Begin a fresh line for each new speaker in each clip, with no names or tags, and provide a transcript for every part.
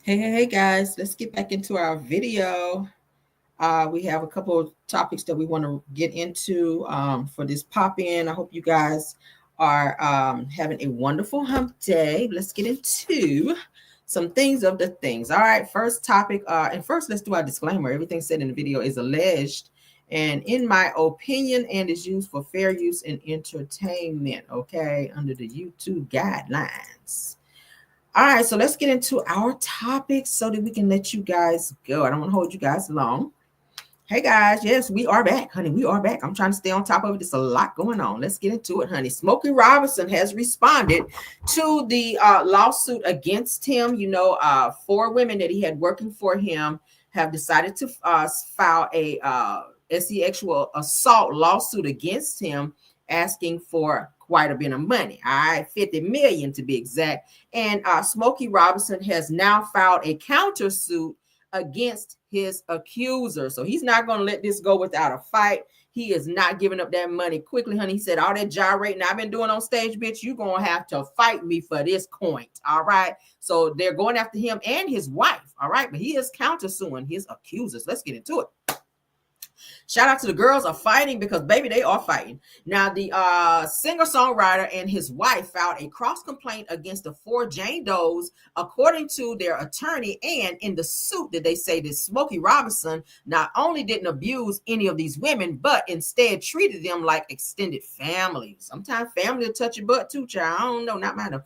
Hey guys, let's get back into our video. We have a couple of topics that we want to get into for this pop in. I hope you guys are having a wonderful hump day. Let's get into some things of the things. All right, first topic. And first, let's do our disclaimer. Everything said in the video is alleged and in my opinion and is used for fair use and entertainment, okay, under the YouTube guidelines. All right, so let's get into our topics so that we can let you guys go. I don't want to hold you guys long. Hey guys, yes, we are back, honey. We are back. I'm trying to stay on top of it. There's a lot going on. Let's get into it, honey. Smokey Robinson has responded to the lawsuit against him. You know, 4 women that he had working for him have decided to file a sexual assault lawsuit against him, asking for quite a bit of money. All right, 50 million to be exact. And Smokey Robinson has now filed a countersuit against his accuser. So he's not going to let this go without a fight. He is not giving up that money quickly, honey. He said, all that gyrating I've been doing on stage, bitch, you're going to have to fight me for this coin. All right. So they're going after him and his wife. All right. But he is countersuing his accusers. Let's get into it. Shout out to the girls are fighting because, baby, they are fighting. Now, the singer-songwriter and his wife filed a cross-complaint against the 4 Jane Does, according to their attorney. And in the suit that they say that Smokey Robinson not only didn't abuse any of these women, but instead treated them like extended family. Sometimes family will touch your butt too, child. I don't know, not mine.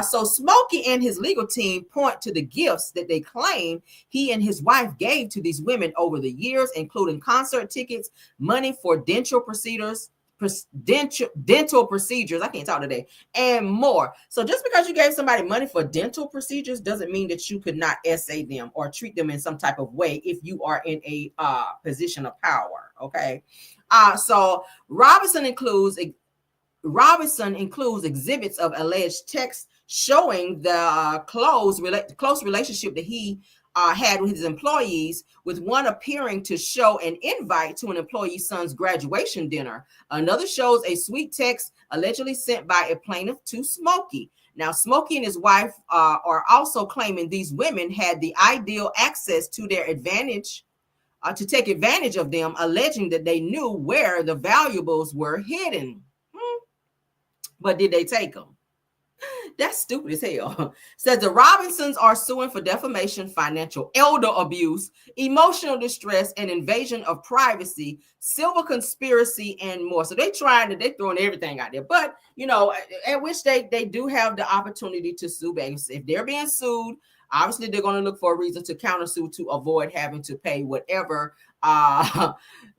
So Smokey and his legal team point to the gifts that they claim he and his wife gave to these women over the years, including concert tickets, money for dental procedures. Dental procedures, I can't talk today, and more. So just because you gave somebody money for dental procedures doesn't mean that you could not essay them or treat them in some type of way if you are in a position of power. Okay. So Robinson includes exhibits of alleged texts showing the close relationship that he had with his employees, with one appearing to show an invite to an employee's son's graduation dinner. Another shows a sweet text allegedly sent by a plaintiff to Smokey. Now, Smokey and his wife are also claiming these women had the ideal access to their advantage, to take advantage of them, alleging that they knew where the valuables were hidden. But did they take them? That's stupid as hell. Says the Robinsons are suing for defamation, financial elder abuse, emotional distress, and invasion of privacy, civil conspiracy, and more. So they're throwing everything out there. But, you know, at which they do have the opportunity to sue back. If they're being sued, obviously they're going to look for a reason to countersue to avoid having to pay whatever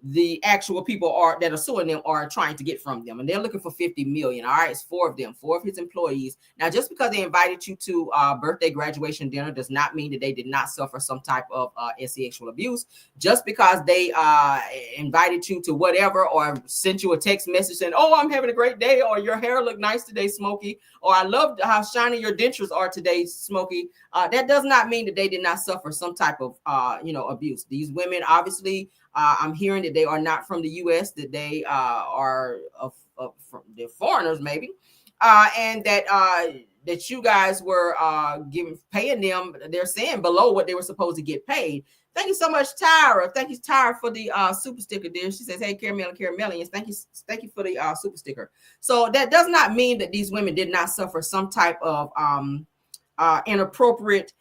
the actual people that are suing them are trying to get from them, and they're looking for 50 million. All right, it's 4 of them, 4 of his employees. Now, just because they invited you to birthday graduation dinner does not mean that they did not suffer some type of sexual abuse. Just because they invited you to whatever, or sent you a text message saying, "Oh, I'm having a great day," or "Your hair looked nice today, Smokey," or "I love how shiny your dentures are today, Smokey," that does not mean that they did not suffer some type of abuse. These women obviously. I'm hearing that they are not from the U.S., that they are they're foreigners, maybe, and that you guys were paying them. They're saying below what they were supposed to get paid. Thank you so much, Tyra. Thank you, Tyra, for the super sticker, dear. She says, "Hey, Caramellians, thank you for the super sticker." So that does not mean that these women did not suffer some type of inappropriate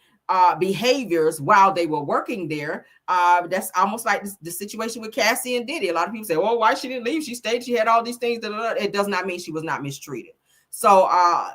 behaviors while they were working there. That's almost like the situation with Cassie and Diddy. A lot of people say, "Oh, why she didn't leave? She stayed. She had all these things." It does not mean she was not mistreated. So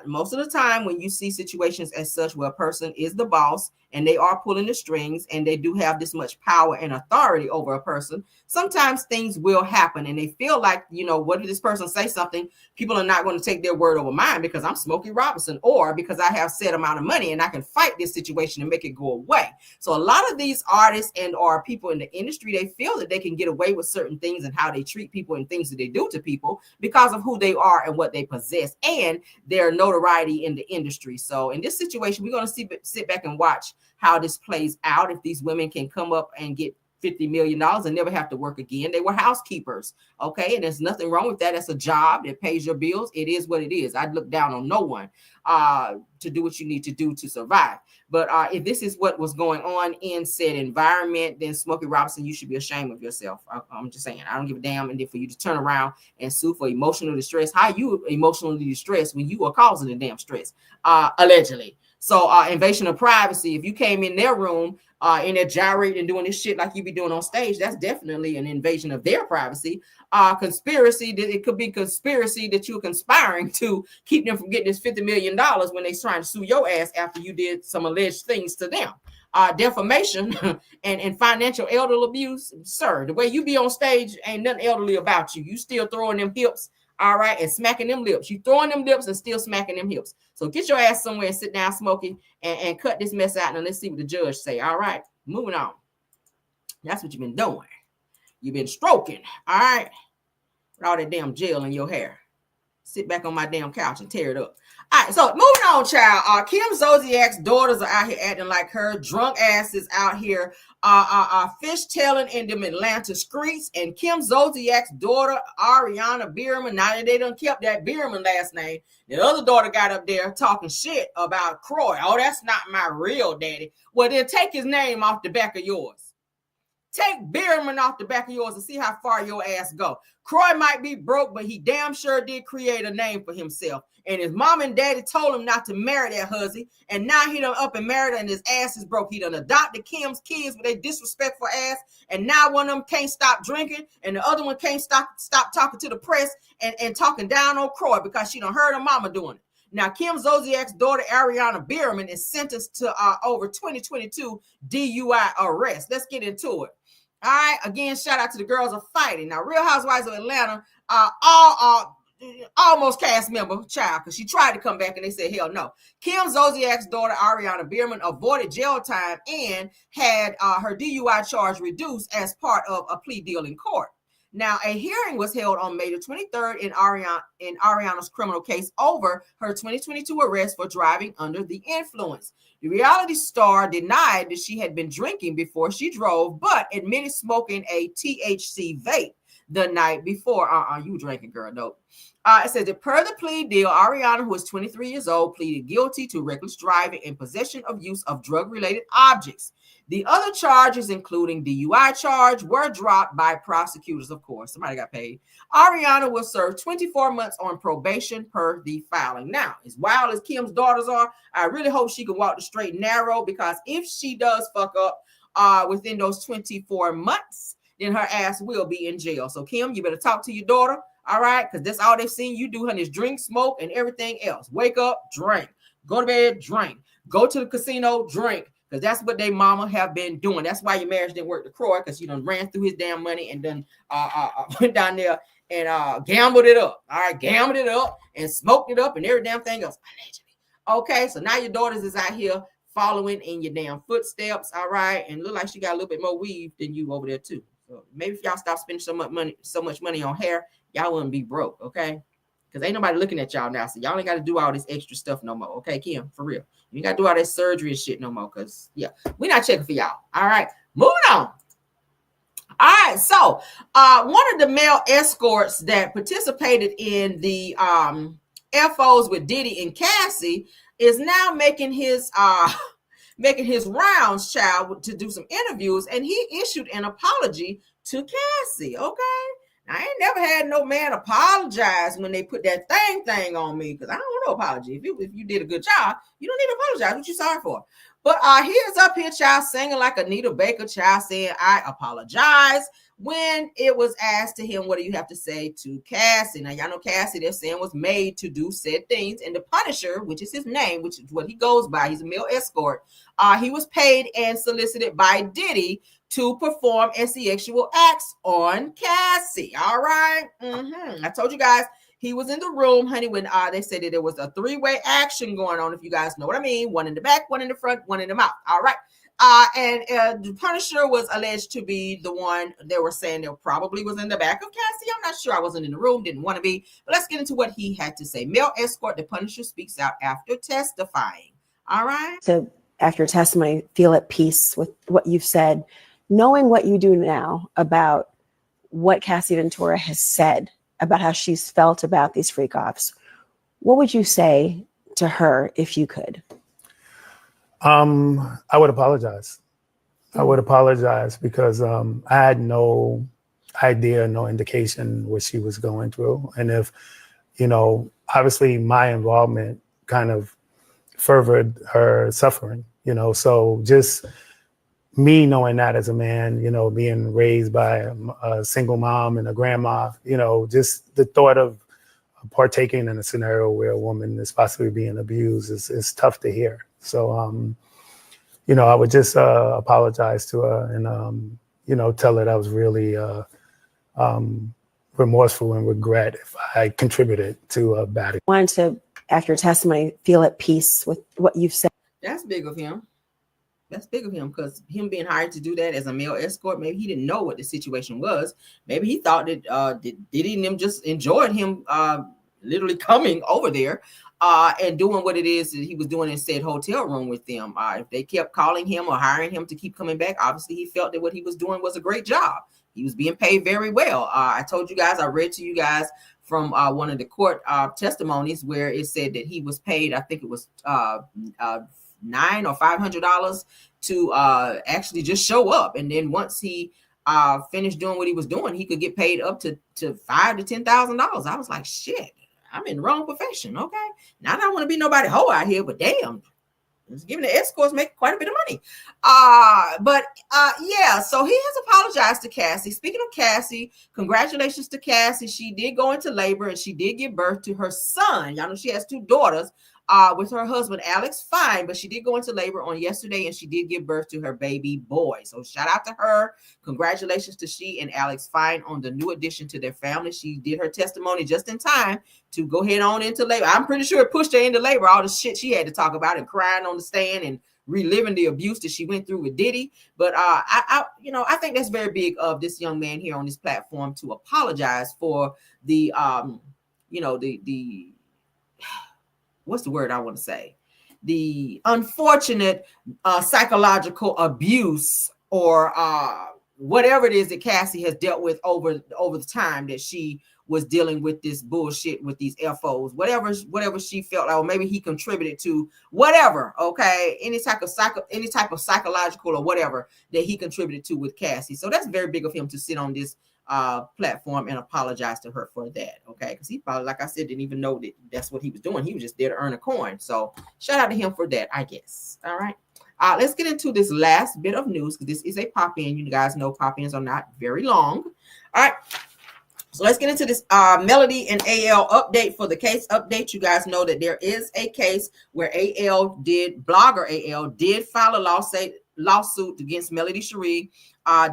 most of the time when you see situations as such where a person is the boss and they are pulling the strings and they do have this much power and authority over a person, sometimes things will happen and they feel like, what did this person say something? People are not going to take their word over mine because I'm Smokey Robinson, or because I have set amount of money and I can fight this situation and make it go away. So a lot of these artists and or people in the industry, they feel that they can get away with certain things and how they treat people and things that they do to people because of who they are and what they possess and their notoriety in the industry. So in this situation, we're going to sit back and watch how this plays out. If these women can come up and get $50 million and never have to work again. They were housekeepers. Okay. And there's nothing wrong with that. That's a job that pays your bills. It is what it is. I'd look down on no one to do what you need to do to survive. But if this is what was going on in said environment, then Smokey Robinson, you should be ashamed of yourself. I'm just saying, I don't give a damn. And then for you to turn around and sue for emotional distress, how you emotionally distressed when you are causing the damn stress, allegedly. So invasion of privacy, if you came in their room and they're gyrating and doing this shit like you be doing on stage, that's definitely an invasion of their privacy. Conspiracy, it could be conspiracy that you're conspiring to keep them from getting this $50 million when they're trying to sue your ass after you did some alleged things to them. Defamation and financial elder abuse, sir, the way you be on stage ain't nothing elderly about you. You still throwing them hips, all right, and smacking them lips. You throwing them lips and still smacking them hips. So get your ass somewhere and sit down, Smokey, and cut this mess out, and let's see what the judge say. All right, moving on. That's what you've been doing. You've been stroking, all right, with all that damn gel in your hair. Sit back on my damn couch and tear it up. All right, so moving on, child. Kim Zoliack's daughters are out here acting like her. Drunk asses out here fishtailing in them Atlanta streets. And Kim Zoliack's daughter, Ariana Beerman, now that they done kept that Beerman last name, the other daughter got up there talking shit about Croy. Oh, that's not my real daddy. Well, then take his name off the back of yours. Take Beerman off the back of yours and see how far your ass go. Croy might be broke, but he damn sure did create a name for himself. And his mom and daddy told him not to marry that hussy. And now he done up and married and his ass is broke. He done adopted Kim's kids with a disrespectful ass. And now one of them can't stop drinking. And the other one can't stop talking to the press and talking down on Croy because she done heard her mama doing it. Now, Kim Zoliack's daughter, Ariana Beerman, is sentenced to over 2022 DUI arrest. Let's get into it. All right. Again, shout out to the girls are fighting. Now, Real Housewives of Atlanta, almost cast member child, because she tried to come back and they said, hell no. Kim Zoliack's daughter, Ariana Beerman, avoided jail time and had her DUI charge reduced as part of a plea deal in court. Now, a hearing was held on May the 23rd in Ariana's criminal case over her 2022 arrest for driving under the influence. The reality star denied that she had been drinking before she drove, but admitted smoking a THC vape the night before. You drinking, girl, no. It says that per the plea deal, Ariana, who is 23 years old, pleaded guilty to reckless driving and possession of use of drug-related objects. The other charges, including DUI charge, were dropped by prosecutors, of course. Somebody got paid. Ariana will serve 24 months on probation per the filing. Now, as wild as Kim's daughters are, I really hope she can walk the straight and narrow, because if she does fuck up within those 24 months, then her ass will be in jail. So, Kim, you better talk to your daughter, all right? Because that's all they've seen you do, honey, is drink, smoke, and everything else. Wake up, drink. Go to bed, drink. Go to the casino, drink. Because that's what they mama have been doing. That's why your marriage didn't work to Croy, because you done ran through his damn money and done went down there and gambled it up. All right, gambled it up and smoked it up and every damn thing else. Okay, so now your daughters is out here following in your damn footsteps, all right, and look like she got a little bit more weave than you over there too. So maybe if y'all stop spending so much money on hair, y'all wouldn't be broke, okay? Because ain't nobody looking at y'all now, so y'all ain't got to do all this extra stuff no more, okay, Kim? For real. You ain't got to do all that surgery and shit no more, because, yeah, we're not checking for y'all. All right, moving on. All right, so one of the male escorts that participated in the FOs with Diddy and Cassie is now making his rounds, child, to do some interviews, and he issued an apology to Cassie, okay? I ain't never had no man apologize when they put that thing on me, because I don't want no apology. If you did a good job, you don't need to apologize. What you sorry for? But he is up here, child, singing like Anita Baker, child, saying, I apologize, when it was asked to him, what do you have to say to Cassie? Now, y'all know Cassie, they're saying, was made to do said things. And the Punisher, which is his name, which is what he goes by, he's a male escort, he was paid and solicited by Diddy to perform sexual acts on Cassie. All right. I told you guys he was in the room, honey, when they said that there was a three-way action going on, if you guys know what I mean. One in the back, one in the front, one in the mouth. All right. And the Punisher was alleged to be the one they were saying that probably was in the back of Cassie. I'm not sure. I wasn't in the room, didn't want to be. But let's get into what he had to say. Male escort, the Punisher speaks out after testifying. All right.
So after testimony, feel at peace with what you've said. knowing what you do now about what Cassie Ventura has said about how she's felt about these freak offs, what would you say to her if you could?
I would apologize. I would apologize because I had no idea, no indication what she was going through. And if, obviously my involvement kind of furthered her suffering, so just me knowing that as a man, being raised by a single mom and a grandma, just the thought of partaking in a scenario where a woman is possibly being abused is tough to hear. So, I would just apologize to her and, tell her that I was really remorseful and regret if I contributed to a bad.
I wanted to, after your testimony, feel at peace with what you've said.
That's big of him. That's big of him, because him being hired to do that as a male escort, maybe he didn't know what the situation was. Maybe he thought that Diddy and them just enjoyed him literally coming over there and doing what it is that he was doing in said hotel room with them. If they kept calling him or hiring him to keep coming back, obviously he felt that what he was doing was a great job. He was being paid very well. I told you guys, I read to you guys from one of the court testimonies where it said that he was paid, I think it was $900 or $500 to actually just show up, and then once he finished doing what he was doing, he could get paid up to $5,000 to $10,000. I was like, shit, I'm in the wrong profession. Okay, now I don't want to be nobody hoe out here, but damn, giving the escorts make quite a bit of money. Yeah, so he has apologized to Cassie. Speaking of Cassie, congratulations to Cassie. She did go into labor and she did give birth to her son. Y'all know she has 2 daughters with her husband, Alex Fine, but she did go into labor on yesterday and she did give birth to her baby boy. So shout out to her. Congratulations to she and Alex Fine on the new addition to their family. She did her testimony just in time to go head on into labor. I'm pretty sure it pushed her into labor, all the shit she had to talk about and crying on the stand and reliving the abuse that she went through with Diddy. But I think that's very big of this young man here on this platform to apologize for the what's the word I want to say? The unfortunate psychological abuse or whatever it is that Cassie has dealt with over the time that she was dealing with this bullshit with these FOs, whatever she felt like, or maybe he contributed to whatever, okay, any type of psychological or whatever that he contributed to with Cassie. So that's very big of him to sit on this platform and apologize to her for that, okay, because he probably, like I said, didn't even know that that's what he was doing. He was just there to earn a coin. So shout out to him for that, I guess. All right, let's get into this last bit of news, because this is a pop-in. You guys know pop-ins are not very long. All right, so let's get into this Melody and AL update. For the case update, you guys know that there is a case where blogger AL did file a lawsuit against Melody Shari,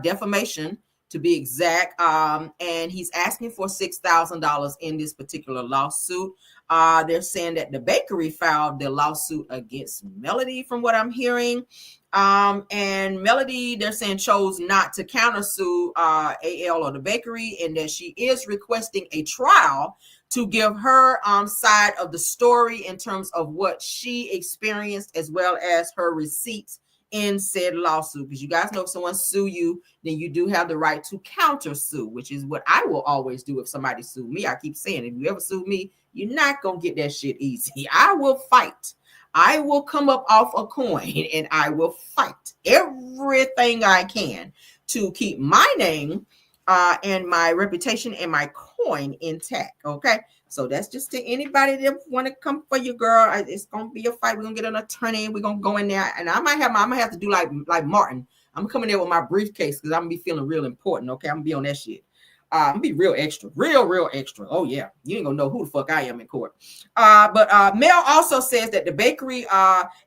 defamation to be exact, and he's asking for $6,000 in this particular lawsuit. They're saying that the bakery filed the lawsuit against Melody, from what I'm hearing. And Melody, they're saying, chose not to countersue AL or the bakery, and that she is requesting a trial to give her side of the story in terms of what she experienced, as well as her receipts in said lawsuit. Because you guys know, if someone sue you, then you do have the right to counter sue, which is what I will always do if somebody sue me. I keep saying, if you ever sue me, you're not gonna get that shit easy. I will fight. I will come up off a coin and I will fight everything I can to keep my name and my reputation and my coin intact. Okay, so that's just to anybody that want to come for you, girl. It's gonna be a fight. We're gonna get an attorney. We're gonna go in there, and I'm gonna have to do like Martin. I'm coming there with my briefcase because I'm gonna be feeling real important. Okay, I'm gonna be on that shit. I'm gonna be real extra, real extra. Oh yeah, you ain't gonna know who the fuck I am in court. But Mel also says that the bakery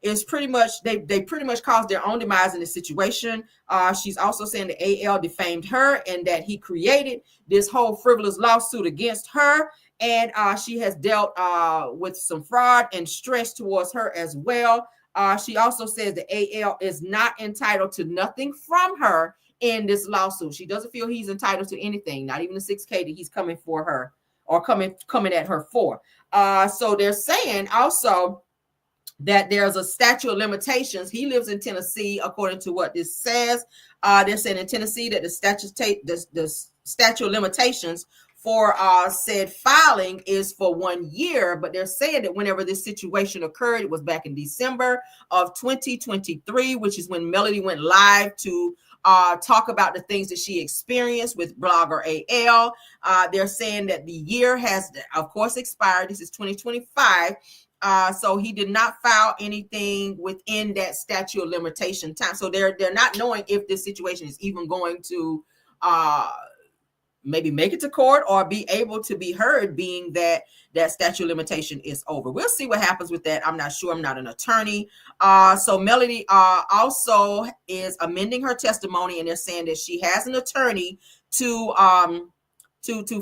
is pretty much they pretty much caused their own demise in the situation. She's also saying that AL defamed her and that he created this whole frivolous lawsuit against her, and she has dealt with some fraud and stress towards her as well. She also says that AL is not entitled to nothing from her in this lawsuit. She doesn't feel he's entitled to anything, not even the $6,000 that he's coming for her or coming at her for. So they're saying also that there's a statute of limitations. He lives in Tennessee, according to what this says. They're saying in Tennessee that the statute of limitations for said filing is for 1 year, but they're saying that whenever this situation occurred, it was back in December of 2023, which is when Melody went live to talk about the things that she experienced with blogger AL. They're saying that the year has, of course, expired. This is 2025. So he did not file anything within that statute of limitation time. So they're not knowing if this situation is even going to maybe make it to court or be able to be heard, being that that statute of limitation is over. We'll see what happens with that. I'm not sure. I'm not an attorney. So Melody also is amending her testimony, and they're saying that she has an attorney to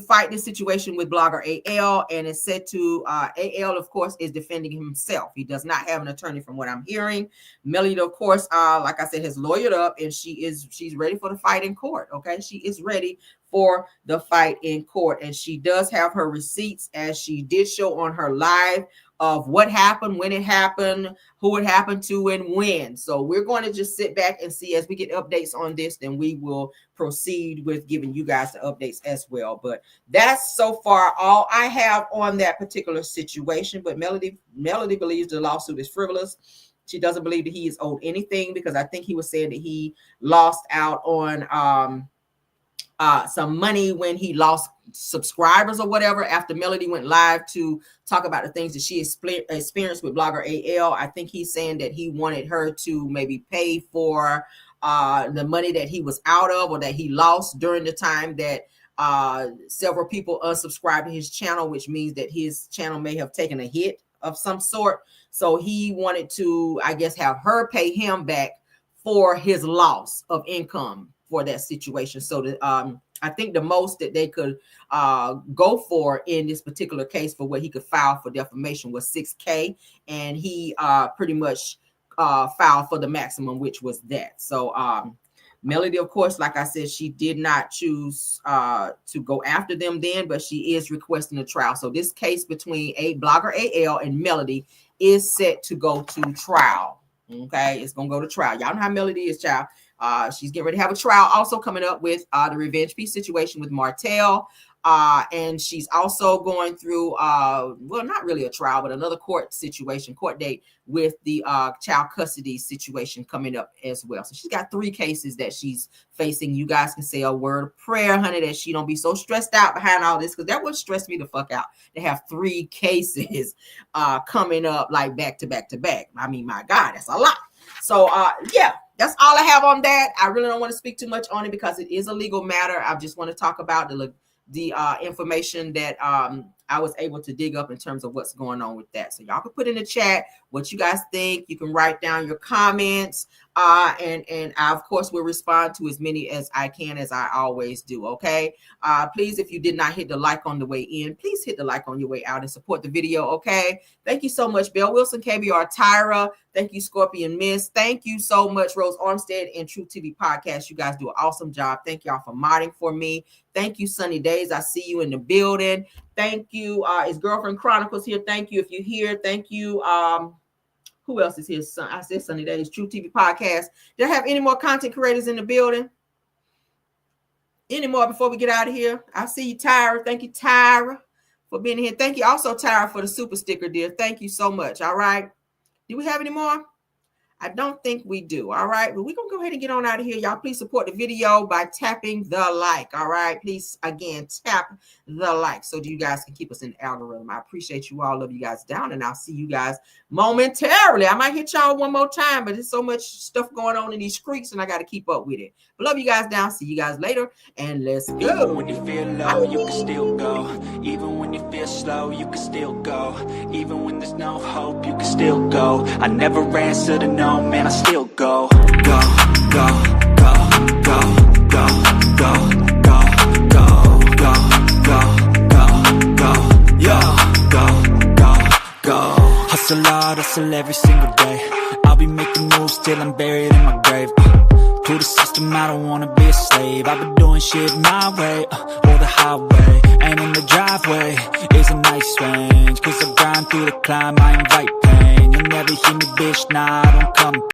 fight this situation with blogger AL, and it's said to AL, of course, is defending himself. He does not have an attorney, from what I'm hearing. Melody, of course, like I said, has lawyered up, and she's ready for the fight in court. Okay, she is ready for the fight in court, and she does have her receipts, as she did show on her live, of what happened, when it happened, who it happened to, and when. So we're going to just sit back and see as we get updates on this, then we will proceed with giving you guys the updates as well. But that's so far all I have on that particular situation. But Melody believes the lawsuit is frivolous. She doesn't believe that he is owed anything, because I think he was saying that he lost out on some money when he lost subscribers or whatever, after Melody went live to talk about the things that she experienced with blogger AL. I think he's saying that he wanted her to maybe pay for the money that he was out of, or that he lost during the time that several people unsubscribed to his channel, which means that his channel may have taken a hit of some sort. So he wanted to, I guess, have her pay him back for his loss of income for that situation. So that I think the most that they could go for in this particular case for what he could file for defamation was $6,000, and he pretty much filed for the maximum, which was that. So Melody, of course, like I said, she did not choose to go after them then, but she is requesting a trial. So this case between blogger AL and Melody is set to go to trial. Okay, it's gonna go to trial. Y'all know how Melody is, child. She's getting ready to have a trial also coming up with the revenge piece situation with Martell. And she's also going through, well, not really a trial, but another court date with the child custody situation coming up as well. So she's got 3 cases that she's facing. You guys can say a word of prayer, honey, that she don't be so stressed out behind all this, because that would stress me the fuck out to have 3 cases coming up like back to back to back. I mean, my God, that's a lot. So yeah, that's all I have on that. I really don't want to speak too much on it because it is a legal matter. I just want to talk about the information that I was able to dig up in terms of what's going on with that. So y'all can put in the chat what you guys think. You can write down your comments, and I, of course, will respond to as many as I can, as I always do. Okay. Please, if you did not hit the like on the way in, please hit the like on your way out and support the video. Okay. Thank you so much, Belle Wilson, KBR, Tyra. Thank you, Scorpion Miss. Thank you so much, Rose Armstead and True TV Podcast. You guys do an awesome job. Thank y'all for modding for me. Thank you, Sunny Days. I see you in the building. Thank you. Is Girlfriend Chronicles here? Thank you if you're here. Thank you. Who else is here? I said Sunny Days, True TV Podcast. Do I have any more content creators in the building? Any more before we get out of here? I see you, Tyra. Thank you, Tyra, for being here. Thank you also, Tyra, for the super sticker, dear. Thank you so much. All right. Do we have any more? I don't think we do. All right. But we're going to go ahead and get on out of here. Y'all, please support the video by tapping the like. All right. Please, again, tap the like so you guys can keep us in the algorithm. I appreciate you all. Love you guys down. And I'll see you guys momentarily. I might hit y'all one more time, but there's so much stuff going on in these streets and I got to keep up with it. But love you guys down. See you guys later. And let's go.
Even when you feel low, you can still go. Even when you feel slow, you can still go. Even when there's no hope, you can still go. I never answer to no, man, I still go. Go, go, go, go, go, go, go, go, go, go, go, go, yo, go, go, go. Hustle hard, hustle every single day. I'll be making moves till I'm buried in my grave. To the system, I don't wanna be a slave. I've been doing shit my way, or the highway. And in the driveway is a nice range, 'cause I grind through the climb, I invite pain. never hear me, bitch, nah, I don't come